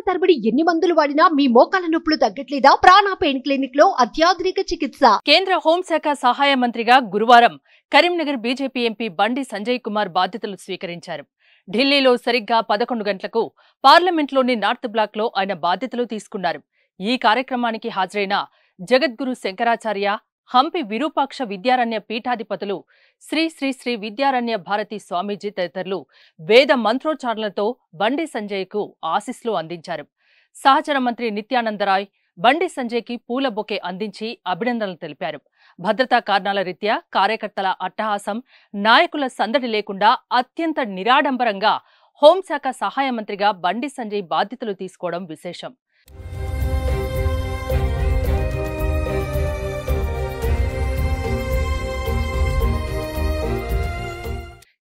తరబడి ఎన్ని మందులు వాడినా మీ మోకాల నొప్పులు తగ్గట్లేదా? ప్రాణ పెయిన్ క్లినిక్ లో అత్యాధునిక చికిత్స. కేంద్ర హోంశాఖ సహాయ మంత్రిగా గురువారం కరీంనగర్ బీజేపీ ఎంపీ బండి సంజయ్ కుమార్ బాధ్యతలు స్వీకరించారు. ఢిల్లీలో సరిగ్గా 11 గంటలకు పార్లమెంట్లోని నార్త్ బ్లాక్ లో ఆయన బాధ్యతలు తీసుకున్నారు. ఈ కార్యక్రమానికి హాజరైన జగద్గురు శంకరాచార్య, హంపి విరూపాక్ష విద్యారణ్య పీఠాధిపతులు శ్రీ శ్రీ శ్రీ విద్యారణ్య భారతి స్వామీజీ తదితరులు వేద మంత్రోచ్చారణలతో బండి సంజయ్కు ఆశీస్సులు అందించారు. సహచర మంత్రి నిత్యానందరాయ్ బండి సంజయ్కి పూల బొకే అందించి అభినందనలు తెలిపారు. భద్రతా కారణాల రీత్యా కార్యకర్తల అట్టహాసం, నాయకుల సందడి లేకుండా అత్యంత నిరాడంబరంగా హోంశాఖ సహాయ మంత్రిగా బండి సంజయ్ బాధ్యతలు తీసుకోవడం విశేషం.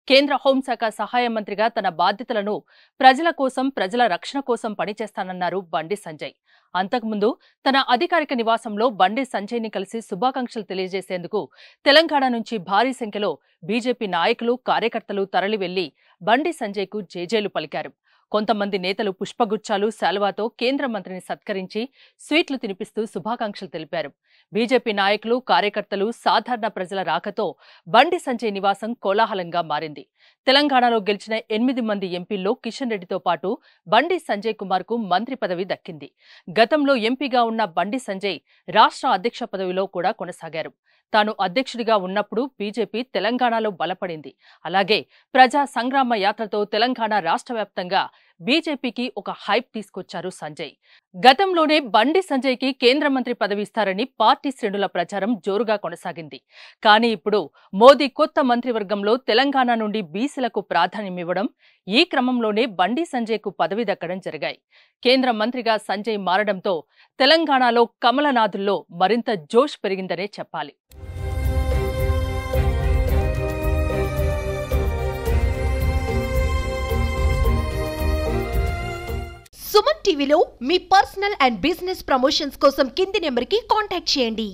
కేంద్ర హోంశాఖ సహాయ మంత్రిగా తన బాధ్యతలను ప్రజల కోసం, ప్రజల రక్షణ కోసం పనిచేస్తానన్నారు బండి సంజయ్. అంతకుముందు తన అధికారిక నివాసంలో బండి సంజయ్ని కలిసి శుభాకాంక్షలు తెలియజేసేందుకు తెలంగాణ నుంచి భారీ సంఖ్యలో బీజేపీ నాయకులు, కార్యకర్తలు తరలివెళ్లి బండి సంజయ్కు జేజేలు పలికారు. కొంతమంది నేతలు పుష్పగుచ్చాలు, శాలువాతో కేంద్ర మంత్రిని సత్కరించి స్వీట్లు తినిపిస్తూ శుభాకాంక్షలు తెలిపారు. బీజేపీ నాయకులు, కార్యకర్తలు, సాధారణ ప్రజల రాకతో బండి సంజయ్ నివాసం కోలాహలంగా మారింది. తెలంగాణలో గెలిచిన 8 మంది ఎంపీల్లో కిషన్ రెడ్డితో పాటు బండి సంజయ్ కుమార్ కు మంత్రి పదవి దక్కింది. గతంలో ఎంపీగా ఉన్న బండి సంజయ్ రాష్ట్ర అధ్యక్ష పదవిలో కూడా కొనసాగారు. తాను అధ్యక్షుడిగా ఉన్నప్పుడు బీజేపీ తెలంగాణలో బలపడింది. అలాగే ప్రజా సంగ్రామ యాత్రతో తెలంగాణ రాష్ట్ర వ్యాప్తంగా బీజేపీకి ఒక హైప్ తీసుకొచ్చారు సంజయ్. గతంలోనే బండి సంజయ్కి కేంద్ర మంత్రి పదవి ఇస్తారని పార్టీ శ్రేణుల ప్రచారం జోరుగా కొనసాగింది. కానీ ఇప్పుడు మోదీ కొత్త మంత్రివర్గంలో తెలంగాణ నుండి బీసీలకు ప్రాధాన్యమివ్వడం, ఈ క్రమంలోనే బండి సంజయ్కు పదవి దక్కడం జరిగాయి. కేంద్ర మంత్రిగా సంజయ్ మారడంతో తెలంగాణలో కమలనాథుల్లో మరింత జోష్ పెరిగిందనే చెప్పాలి. సుమన్ టీవీలో మీ పర్సనల్ అండ్ బిజినెస్ ప్రమోషన్స్ కోసం కింది నెంబర్కి కాంటాక్ట్ చేయండి.